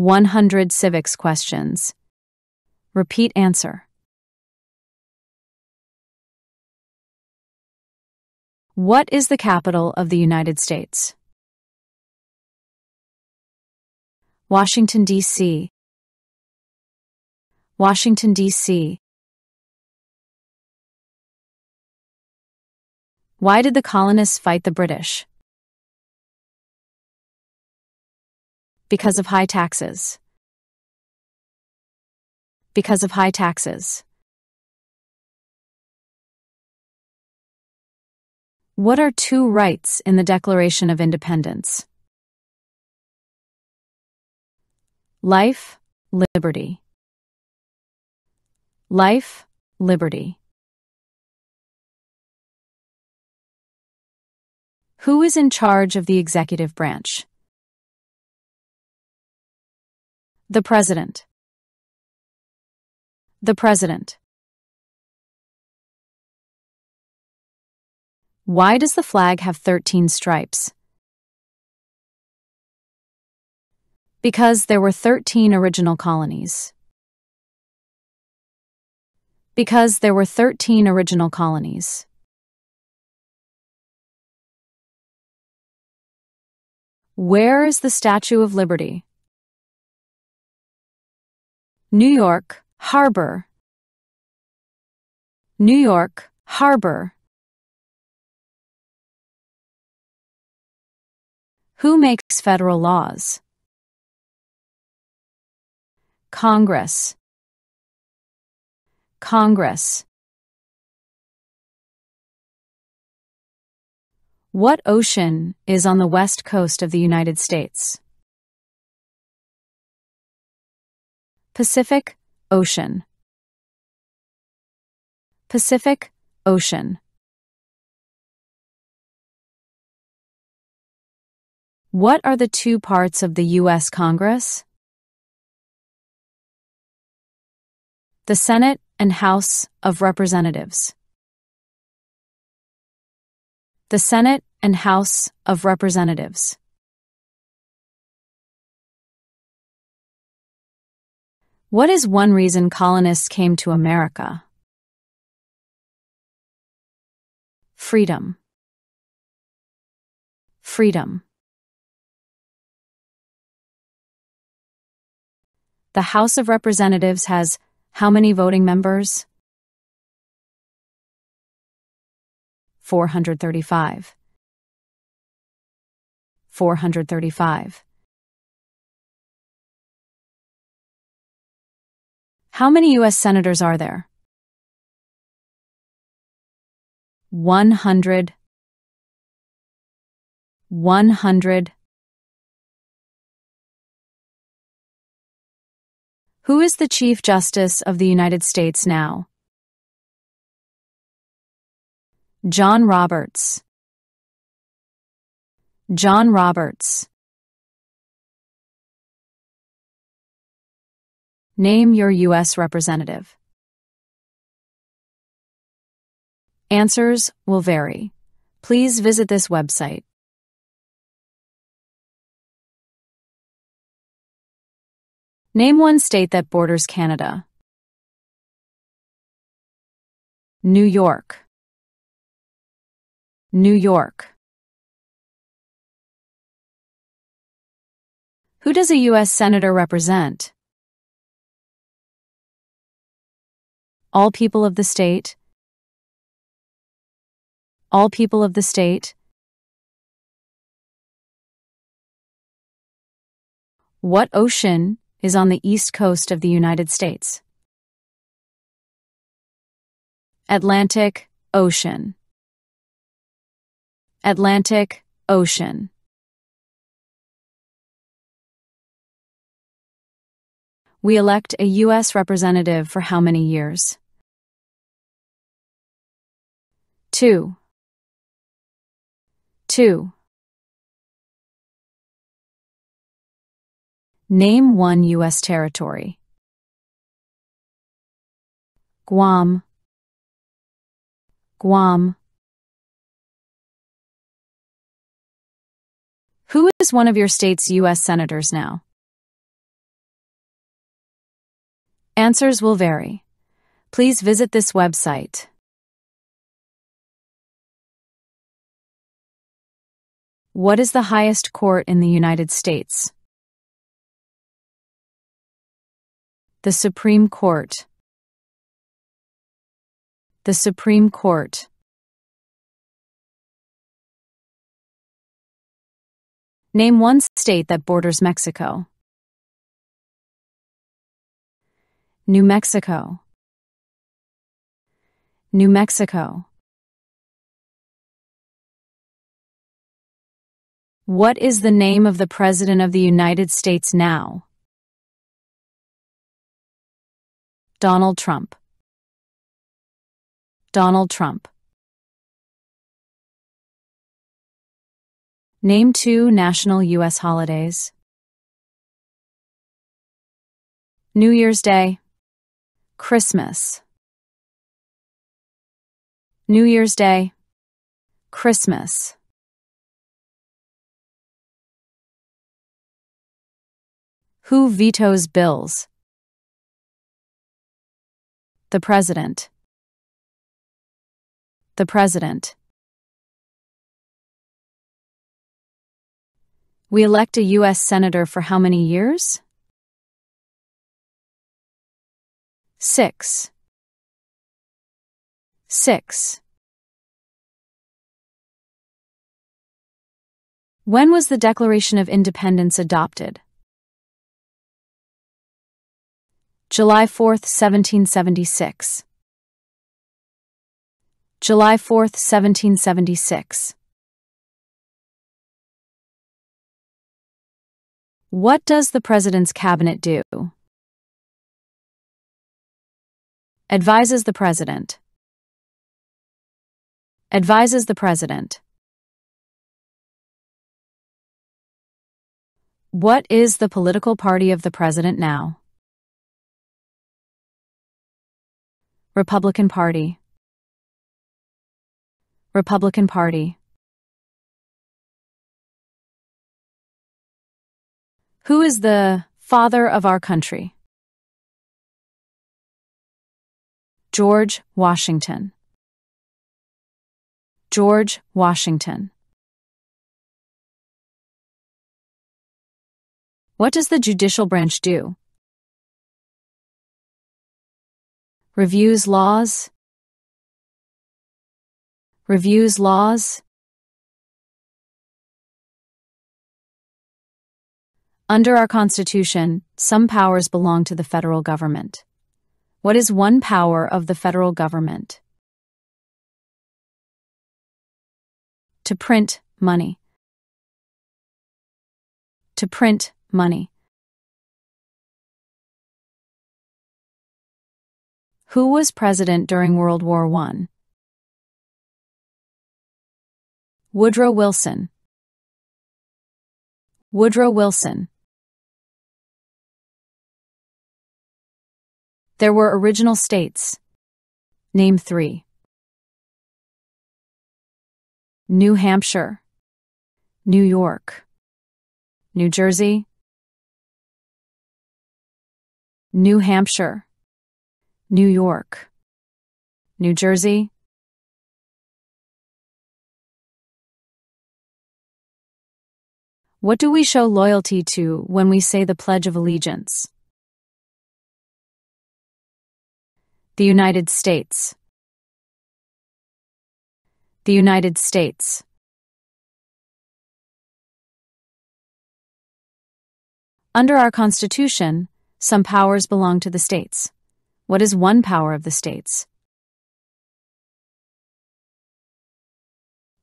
100 civics questions. Repeat answer. What is the capital of the United States? Washington, D.C. Washington, D.C. Why did the colonists fight the British? Because of high taxes. Because of high taxes. What are two rights in the Declaration of Independence? Life, liberty. Life, liberty. Who is in charge of the executive branch? The President. The President. Why does the flag have 13 stripes? Because there were 13 original colonies. Because there were 13 original colonies. Where is the Statue of Liberty? New York, Harbor. New York, Harbor. Who makes federal laws? Congress. Congress. What ocean is on the west coast of the United States? Pacific Ocean. Pacific Ocean. What are the two parts of the U.S. Congress? The Senate and House of Representatives. The Senate and House of Representatives. What is one reason colonists came to America? Freedom. Freedom. The House of Representatives has how many voting members? 435. 435. How many U.S. senators are there? 100. 100. Who is the Chief Justice of the United States now? John Roberts. John Roberts. Name your U.S. representative. Answers will vary. Please visit this website. Name one state that borders Canada. New York. New York. Who does a U.S. Senator represent? All people of the state. All people of the state. What ocean is on the east coast of the United States? Atlantic Ocean. Atlantic Ocean. We elect a U.S. representative for how many years? 2. 2. Name one U.S. territory. Guam. Guam. Who is one of your state's U.S. senators now? Answers will vary. Please visit this website. What is the highest court in the United States? The Supreme Court. The Supreme Court. Name one state that borders Mexico. New Mexico. New Mexico. What is the name of the President of the United States now? Donald Trump. Donald Trump. Name two national U.S. holidays. New Year's Day. Christmas. New Year's Day. Christmas. Who vetoes bills? The President. The President. We elect a U.S. Senator for how many years? 6. 6. When was the Declaration of Independence adopted? July 4, 1776. July 4, 1776. What does the President's cabinet do? Advises the President. Advises the President. What is the political party of the President now? Republican Party. Republican Party. Who is the father of our country? George Washington. George Washington. What does the judicial branch do? Reviews laws. Reviews laws. Under our Constitution, some powers belong to the federal government. What is one power of the federal government? To print money. To print money. Who was president during World War I? Woodrow Wilson. Woodrow Wilson. There were original states. Name 3. New Hampshire. New York. New Jersey. New Hampshire. New York. New Jersey. What do we show loyalty to when we say the Pledge of Allegiance? The United States. The United States. Under our Constitution, some powers belong to the states. What is one power of the states?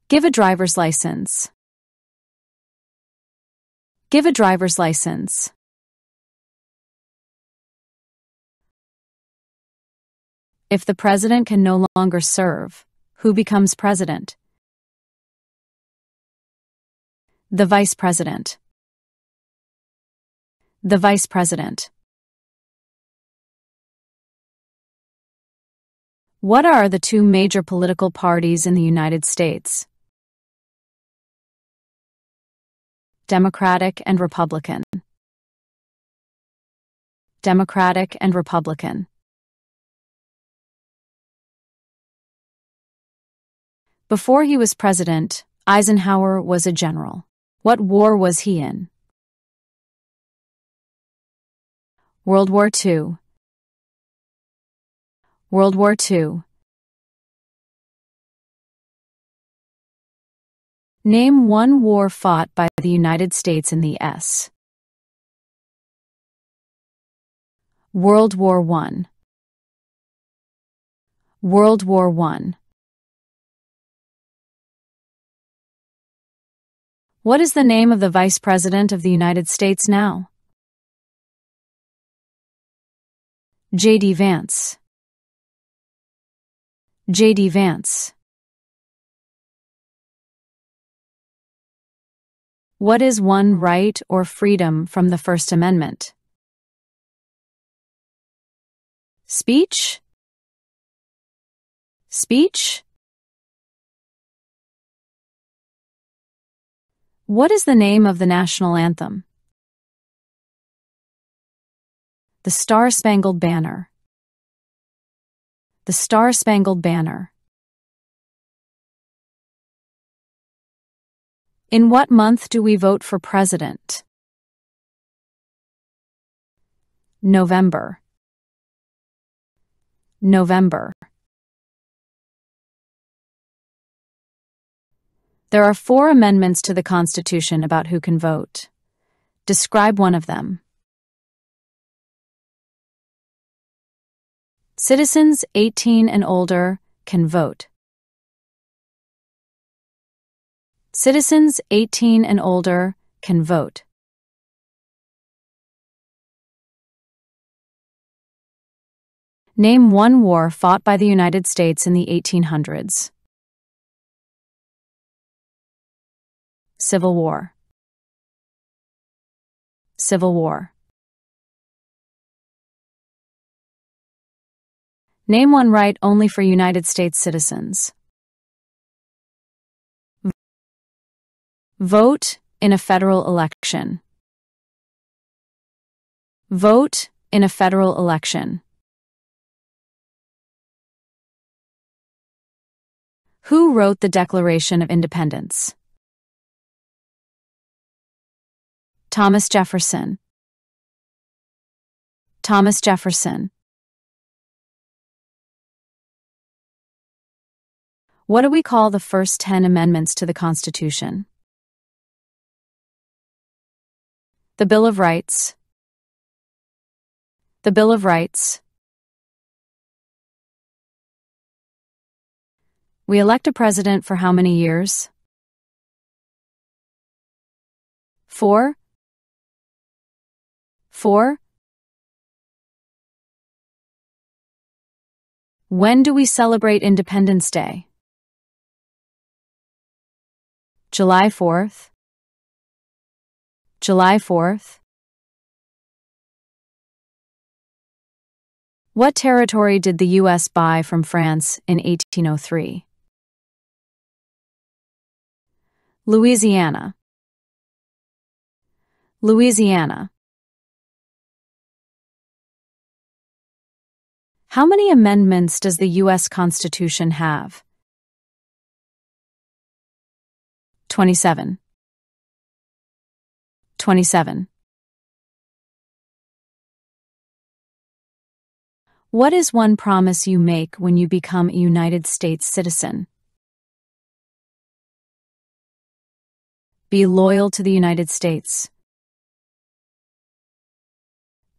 Give a driver's license. Give a driver's license. If the president can no longer serve, who becomes president? The vice president. The vice president. What are the two major political parties in the United States? Democratic and Republican. Democratic and Republican. Before he was president, Eisenhower was a general. What war was he in? World War II. World War II. Name one war fought by the United States in the S. World War I. World War I. What is the name of the Vice President of the United States now? J.D. Vance. J.D. Vance. What is one right or freedom from the First Amendment? Speech? Speech? What is the name of the national anthem? The Star-Spangled Banner. The Star-Spangled Banner. In what month do we vote for president? November. November. There are 4 amendments to the Constitution about who can vote. Describe one of them. Citizens 18 and older can vote. Citizens 18 and older can vote. Name one war fought by the United States in the 1800s. Civil War. Civil War. Name one right only for United States citizens. Vote in a federal election. Vote in a federal election. Who wrote the Declaration of Independence? Thomas Jefferson. Thomas Jefferson. What do we call the first 10 amendments to the Constitution? The Bill of Rights. The Bill of Rights. We elect a president for how many years? 4. 4. When do we celebrate Independence Day? July 4th. July 4th. What territory did the U.S. buy from France in 1803? Louisiana. Louisiana. How many amendments does the U.S. Constitution have? 27. 27. What is one promise you make when you become a United States citizen? Be loyal to the United States.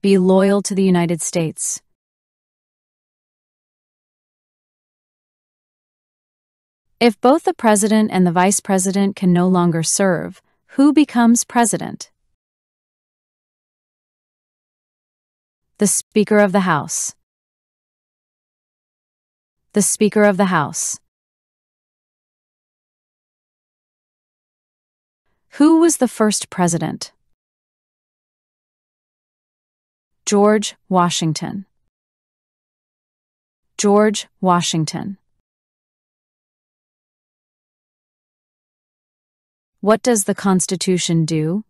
Be loyal to the United States. If both the president and the vice president can no longer serve, who becomes president? The Speaker of the House. The Speaker of the House. Who was the first president? George Washington. George Washington. What does the Constitution do?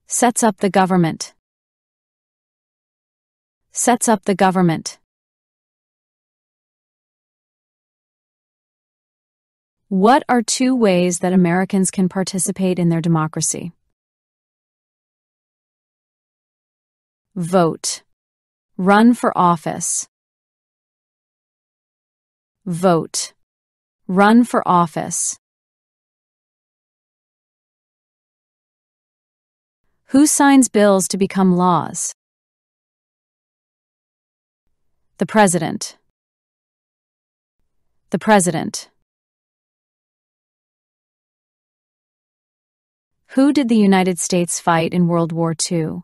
Sets up the government. Sets up the government. What are 2 ways that Americans can participate in their democracy? Vote. Run for office. Vote. Run for office. Who signs bills to become laws? The President. The President. Who did the United States fight in World War II?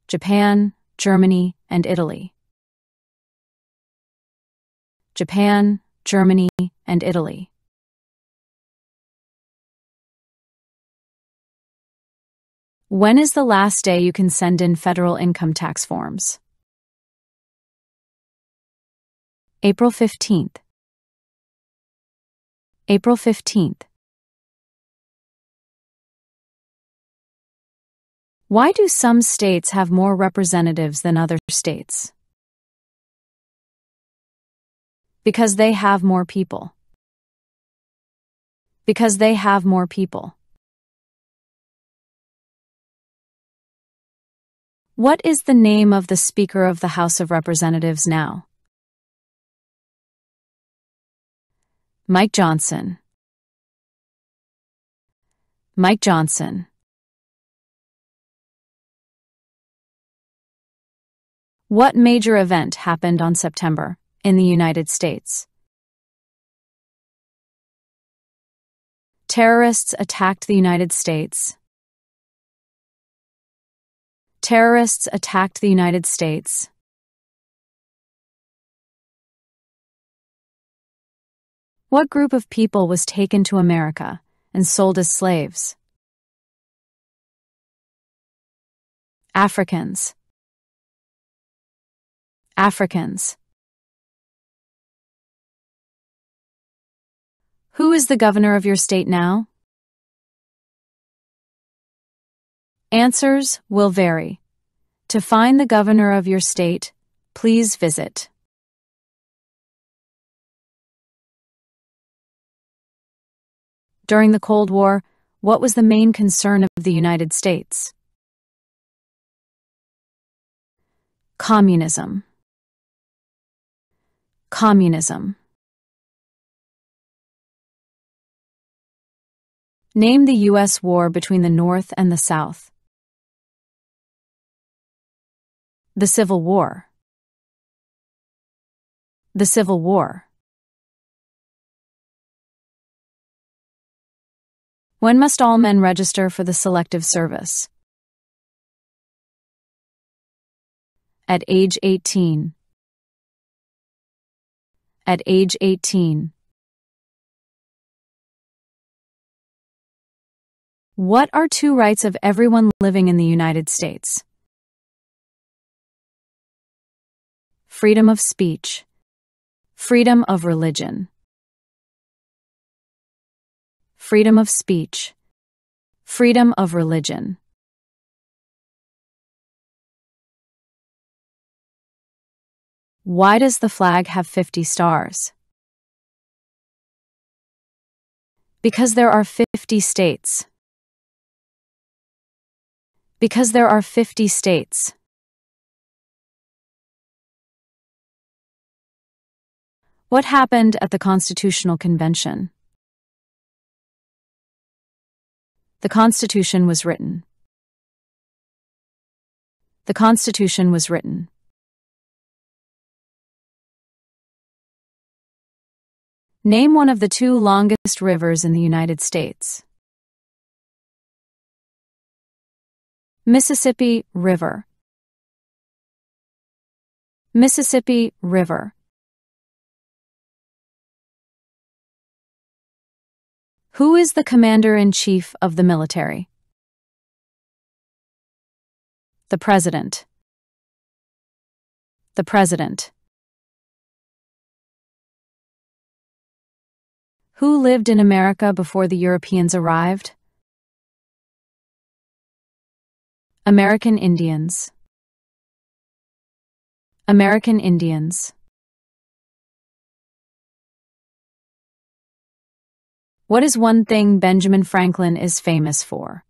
Japan, Germany, and Italy. Japan, Germany, and Italy. When is the last day you can send in federal income tax forms? April 15th. April 15th. Why do some states have more representatives than other states? Because they have more people. Because they have more people. What is the name of the Speaker of the House of Representatives now? Mike Johnson. Mike Johnson. What major event happened on September in the United States? Terrorists attacked the United States. Terrorists attacked the United States. What group of people was taken to America and sold as slaves? Africans. Africans. Who is the governor of your state now? Answers will vary. To find the governor of your state, please visit. During the Cold War, what was the main concern of the United States? Communism. Communism. Name the U.S. war between the North and the South. The Civil War. The Civil War. When must all men register for the Selective Service? At age 18. At age 18. What are 2 rights of everyone living in the United States? Freedom of speech. Freedom of religion. Freedom of speech. Freedom of religion. Why does the flag have 50 stars? Because there are 50 states. Because there are 50 states. What happened at the Constitutional Convention? The Constitution was written. The Constitution was written. Name one of the 2 longest rivers in the United States. Mississippi River. Mississippi River. Who is the Commander-in-Chief of the military? The President. The President. Who lived in America before the Europeans arrived? American Indians. American Indians. What is one thing Benjamin Franklin is famous for?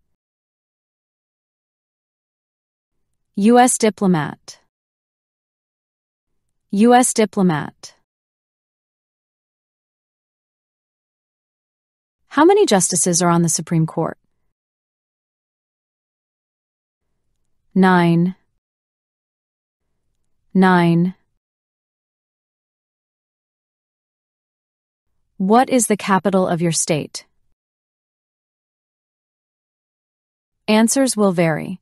U.S. diplomat. U.S. diplomat. How many justices are on the Supreme Court? 9. 9. What is the capital of your state? Answers will vary.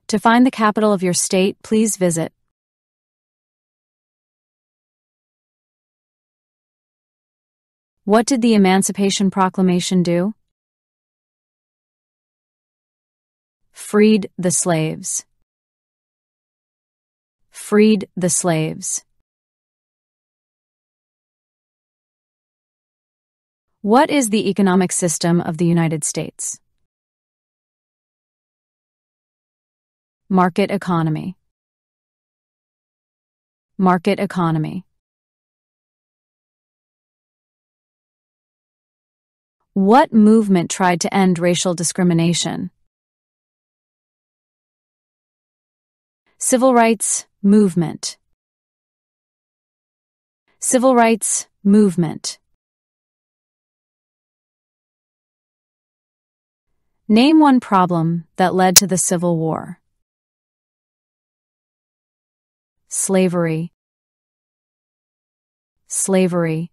To find the capital of your state, please visit. What did the Emancipation Proclamation do? Freed the slaves. Freed the slaves. What is the economic system of the United States? Market economy. Market economy. What movement tried to end racial discrimination? Civil rights movement. Civil rights movement. Name one problem that led to the Civil War. Slavery. Slavery.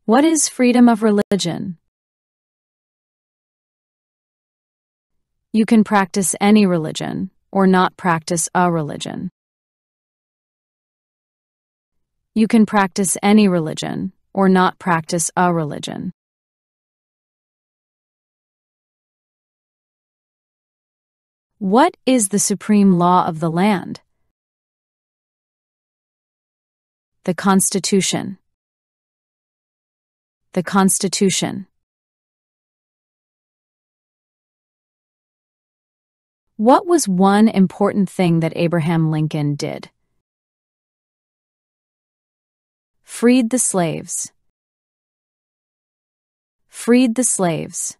What is freedom of religion? You can practice any religion or not practice a religion. You can practice any religion or not practice a religion. What is the supreme law of the land? The Constitution. The Constitution. What was one important thing that Abraham Lincoln did? Freed the slaves. Freed the slaves.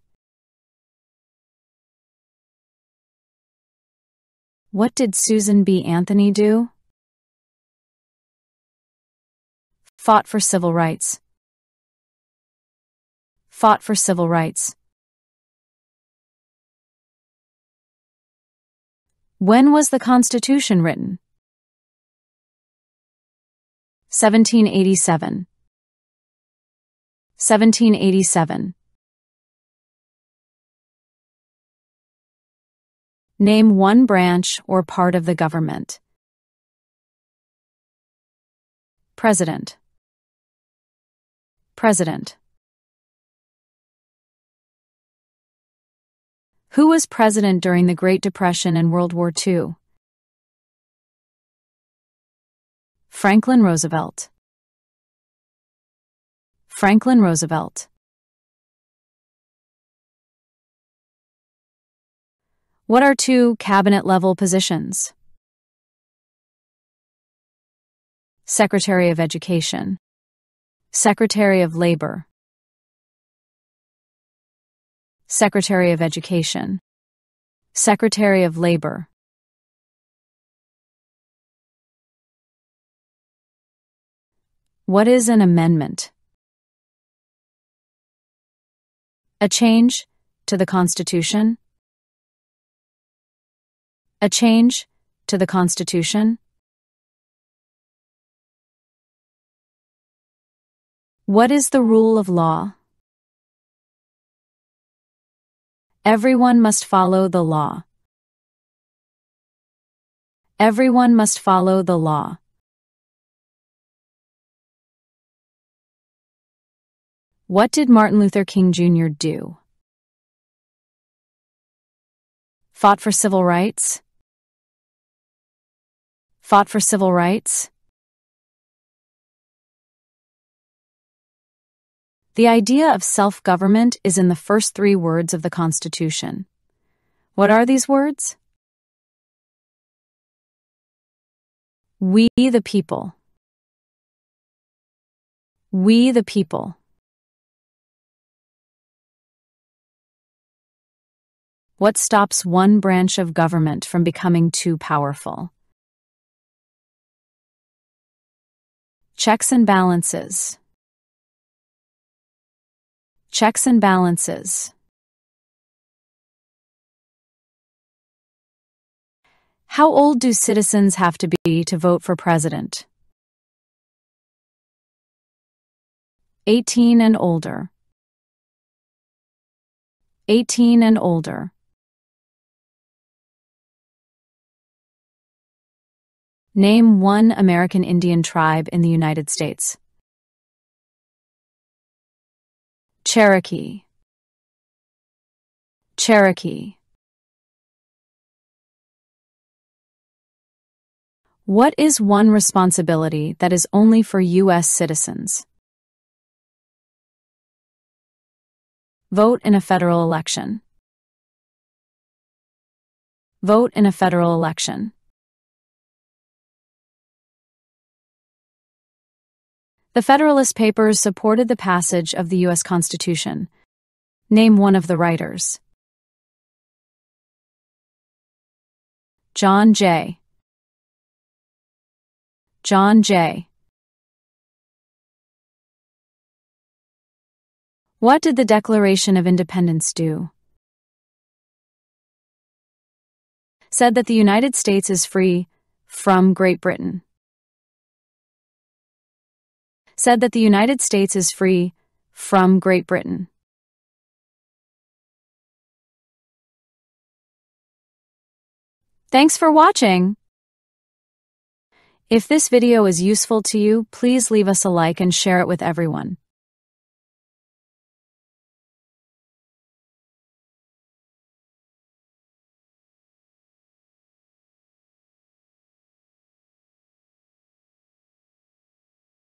What did Susan B. Anthony do? Fought for civil rights. Fought for civil rights. When was the Constitution written? 1787. 1787. Name one branch or part of the government. President. President. Who was president during the Great Depression and World War II? Franklin Roosevelt. Franklin Roosevelt. What are two cabinet-level positions? Secretary of Education. Secretary of Labor. Secretary of Education. Secretary of Labor. What is an amendment? A change to the Constitution. A change to the Constitution. What is the rule of law? Everyone must follow the law. Everyone must follow the law. What did Martin Luther King Jr. do? Fought for civil rights. Fought for civil rights. The idea of self-government is in the first 3 words of the Constitution. What are these words? We the people. We the people. What stops one branch of government from becoming too powerful? Checks and balances. Checks and balances. How old do citizens have to be to vote for president? 18 and older. 18 and older. Name one American Indian tribe in the United States. Cherokee. Cherokee. What is one responsibility that is only for U.S. citizens? Vote in a federal election. Vote in a federal election. The Federalist Papers supported the passage of the U.S. Constitution. Name one of the writers. John Jay. John Jay. What did the Declaration of Independence do? Said that the United States is free from Great Britain. Said that the United States is free from Great Britain. Thanks for watching. If this video is useful to you, please leave us a like and share it with everyone.